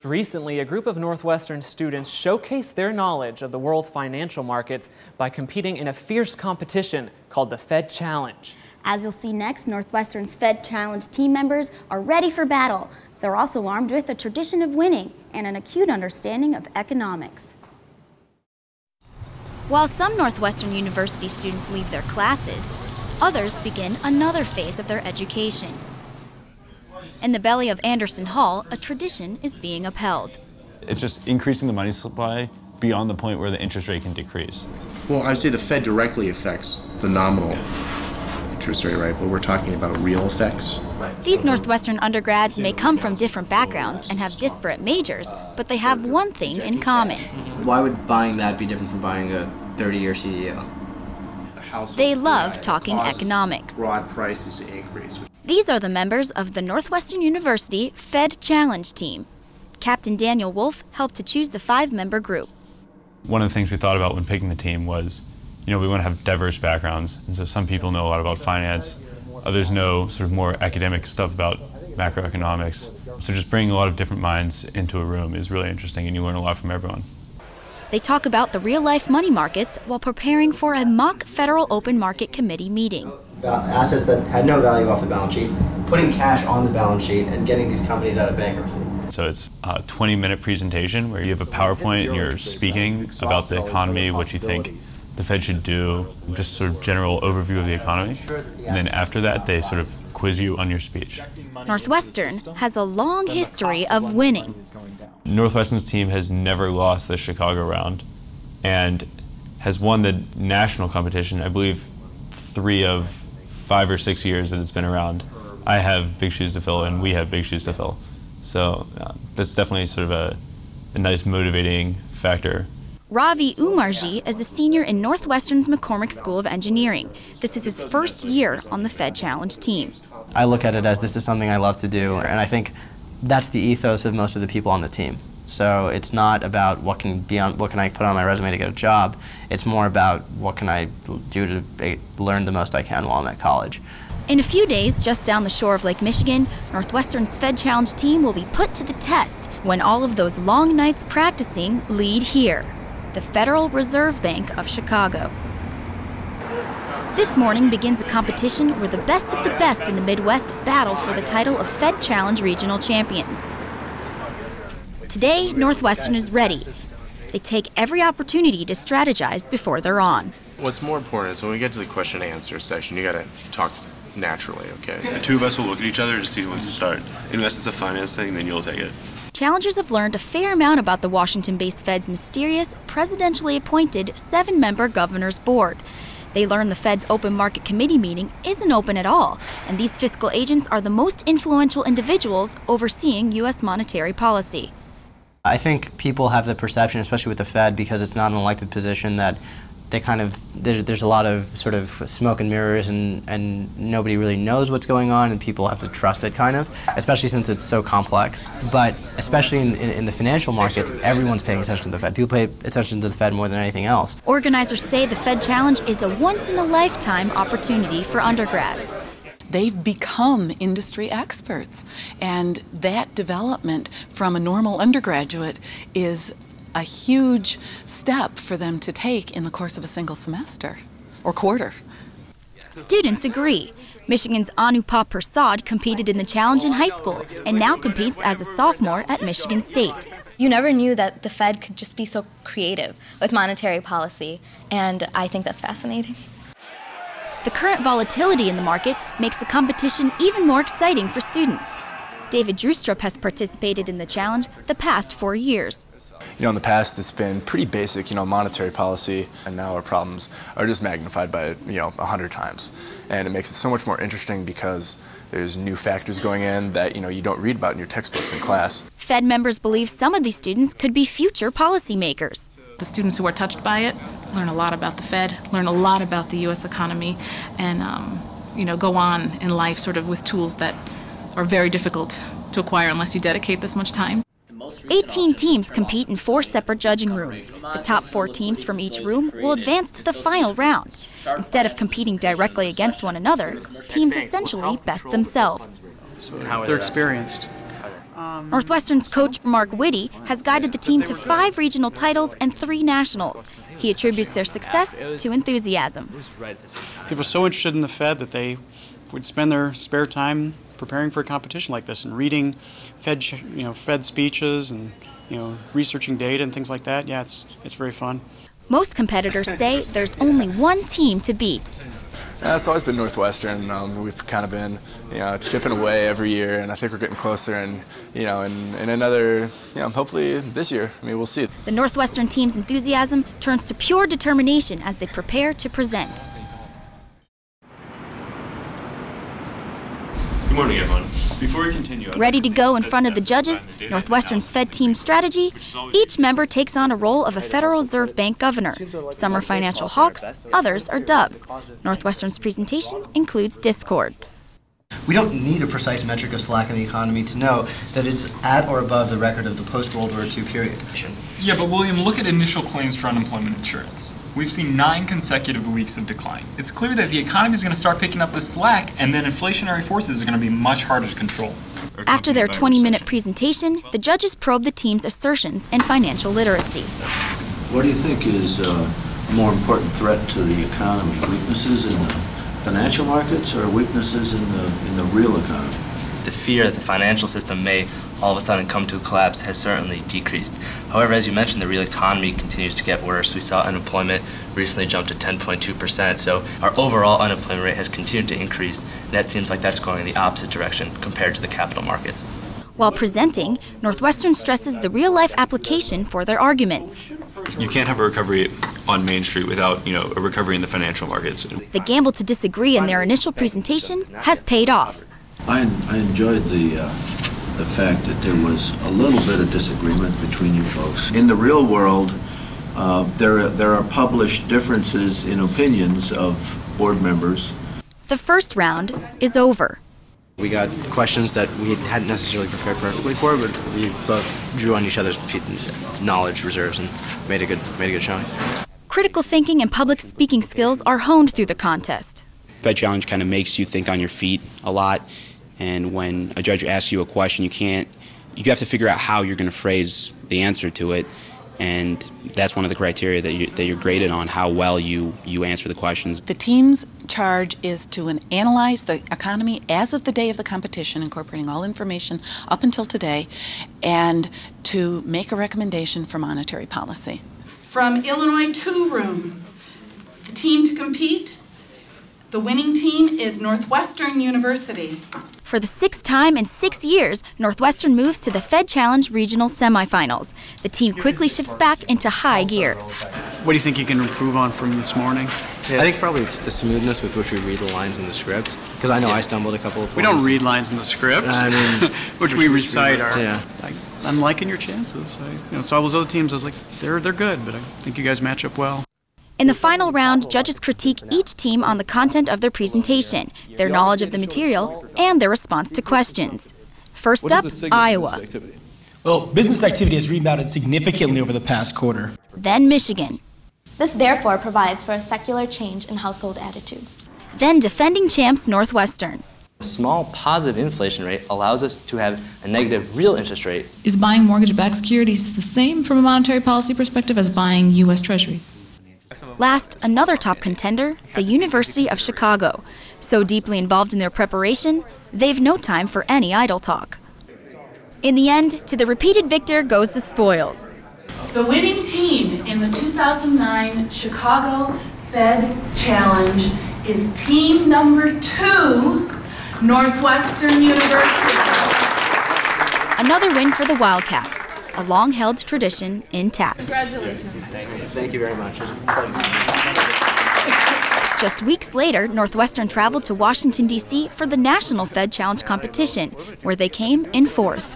Recently, a group of Northwestern students showcased their knowledge of the world's financial markets by competing in a fierce competition called the Fed Challenge. As you'll see next, Northwestern's Fed Challenge team members are ready for battle. They're also armed with a tradition of winning and an acute understanding of economics. While some Northwestern University students leave their classes, others begin another phase of their education. In the belly of Anderson Hall, a tradition is being upheld. It's just increasing the money supply beyond the point where the interest rate can decrease. Well, I would say the Fed directly affects the nominal interest rate, right? But we're talking about real effects. These Northwestern undergrads may come from different backgrounds and have disparate majors, but they have one thing in common. Why would buying that be different from buying a 30-year CDO? They love talking economics. Broad prices to increase. These are the members of the Northwestern University Fed Challenge team. Captain Daniel Wolf helped to choose the 5-member group. One of the things we thought about when picking the team was, we want to have diverse backgrounds. And so some people know a lot about finance, others know sort of more academic stuff about macroeconomics. So just bringing a lot of different minds into a room is really interesting, and you learn a lot from everyone. They talk about the real-life money markets while preparing for a mock Federal Open Market Committee meeting. Assets that had no value off the balance sheet, putting cash on the balance sheet, and getting these companies out of bankruptcy. So it's a 20-minute presentation where you have a PowerPoint and you're speaking about the economy, what you think the Fed should do, just sort of general overview of the economy. And then after that, they sort of quiz you on your speech. Northwestern has a long history of winning. Northwestern's team has never lost the Chicago round and has won the national competition, I believe, 3 of 5 or 6 years that it's been around. I have big shoes to fill, and we have big shoes to fill. So that's definitely sort of a nice motivating factor. Ravi Umarji is a senior in Northwestern's McCormick School of Engineering. This is his first year on the Fed Challenge team. I look at it as this is something I love to do, and I think that's the ethos of most of the people on the team. So it's not about what can I put on my resume to get a job. It's more about what can I do to learn the most I can while I'm at college. In a few days, just down the shore of Lake Michigan, Northwestern's Fed Challenge team will be put to the test when all of those long nights practicing lead here, the Federal Reserve Bank of Chicago. This morning begins a competition where the best of the best in the Midwest battle for the title of Fed Challenge Regional Champions. Today, Northwestern is ready. They take every opportunity to strategize before they're on. What's more important is when we get to the question and answer section, you got to talk naturally, okay? The two of us will look at each other to see who wants to start. Unless it's a finance thing, then you'll take it. Challengers have learned a fair amount about the Washington-based Fed's mysterious, presidentially appointed 7-member governor's board. They learn the Fed's Open Market Committee meeting isn't open at all, and these fiscal agents are the most influential individuals overseeing U.S. monetary policy. I think people have the perception, especially with the Fed, because it's not an elected position, that they there's a lot of sort of smoke and mirrors, and nobody really knows what's going on, and people have to trust it, kind of, especially since it's so complex. But especially in the financial markets, everyone's paying attention to the Fed. People pay attention to the Fed more than anything else. Organizers say the Fed Challenge is a once-in-a-lifetime opportunity for undergrads. They've become industry experts, and that development from a normal undergraduate is a huge step for them to take in the course of a single semester or quarter. Students agree. Michigan's Anupa Prasad competed in the challenge in high school and now competes as a sophomore at Michigan State. You never knew that the Fed could just be so creative with monetary policy, and I think that's fascinating. The current volatility in the market makes the competition even more exciting for students. David Drustrup has participated in the challenge the past 4 years. In the past it's been pretty basic, monetary policy, and now our problems are just magnified by, 100 times. And it makes it so much more interesting because there's new factors going in that, you don't read about in your textbooks in class. Fed members believe some of these students could be future policymakers. The students who are touched by it learn a lot about the Fed, learn a lot about the U.S. economy, and go on in life sort of with tools that are very difficult to acquire unless you dedicate this much time. 18 teams compete in 4 separate judging rooms. The top 4 teams from each room will advance to the final round. Instead of competing directly against one another, teams essentially best themselves. They're experienced. Northwestern's coach, Mark Whitty, has guided the team to 5 regional titles and 3 nationals. He attributes their success to enthusiasm. People are so interested in the Fed that they would spend their spare time preparing for a competition like this and reading Fed speeches and researching data and things like that. Yeah, it's very fun. Most competitors say there's only one team to beat. Yeah, it's always been Northwestern. We've kind of been, chipping away every year, and I think we're getting closer. And in another, hopefully this year. I mean, we'll see. The Northwestern team's enthusiasm turns to pure determination as they prepare to present. Good morning, everyone. Before we continue, Ready to go in front of the judges, Northwestern's Fed team strategy, each member takes on a role of a Federal Reserve Bank governor. Some are financial hawks, others are doves. Northwestern's presentation includes discord. We don't need a precise metric of slack in the economy to know that it's at or above the record of the post-World War II period. Yeah, but William, look at initial claims for unemployment insurance. We've seen 9 consecutive weeks of decline. It's clear that the economy is going to start picking up the slack, and then inflationary forces are going to be much harder to control. After their 20-minute presentation, the judges probe the team's assertions in financial literacy. What do you think is a more important threat to the economy? Weaknesses in the financial markets or weaknesses in the real economy? The fear that the financial system may all of a sudden come to a collapse has certainly decreased. However, as you mentioned, the real economy continues to get worse. We saw unemployment recently jump to 10.2%, so our overall unemployment rate has continued to increase, and that seems like that's going in the opposite direction compared to the capital markets. While presenting, Northwestern stresses the real-life application for their arguments. You can't have a recovery on Main Street without, a recovery in the financial markets. The gamble to disagree in their initial presentation has paid off. I enjoyed the fact that there was a little bit of disagreement between you folks. In the real world, there are published differences in opinions of board members. The first round is over. We got questions that we hadn't necessarily prepared perfectly for, but we both drew on each other's knowledge reserves and made a good showing. Critical thinking and public speaking skills are honed through the contest. Fed Challenge kind of makes you think on your feet a lot, and when a judge asks you a question, you have to figure out how you're going to phrase the answer to it, and that's one of the criteria that you're graded on, how well you answer the questions. The team's charge is to analyze the economy as of the day of the competition, incorporating all information up until today, and to make a recommendation for monetary policy. From Illinois 2 room, the team to compete, the winning team is Northwestern University. For the 6th time in 6 years, Northwestern moves to the Fed Challenge regional semifinals. The team quickly shifts back into high gear. What do you think you can improve on from this morning? I think probably it's the smoothness with which we read the lines in the script, because I know I stumbled a couple of points. We don't read lines in the script, which we recite. I'm liking your chances. I saw those other teams. I was like, they're good, but I think you guys match up well. In the final round, judges critique each team on the content of their presentation, their knowledge of the material, and their response to questions. First up, Iowa. Well, business activity has rebounded significantly over the past quarter. Then Michigan. This therefore provides for a secular change in household attitudes. Then defending champs Northwestern. A small positive inflation rate allows us to have a negative real interest rate. Is buying mortgage-backed securities the same from a monetary policy perspective as buying U.S. Treasuries? Last, another top contender, the University of Chicago. So deeply involved in their preparation, they've no time for any idle talk. In the end, to the repeated victor goes the spoils. The winning team in the 2009 Chicago Fed Challenge is team number 2, Northwestern University. Another win for the Wildcats, a long-held tradition intact. Congratulations. Thank you very much. Just weeks later, Northwestern traveled to Washington, D.C. for the National Fed Challenge competition, where they came in 4th.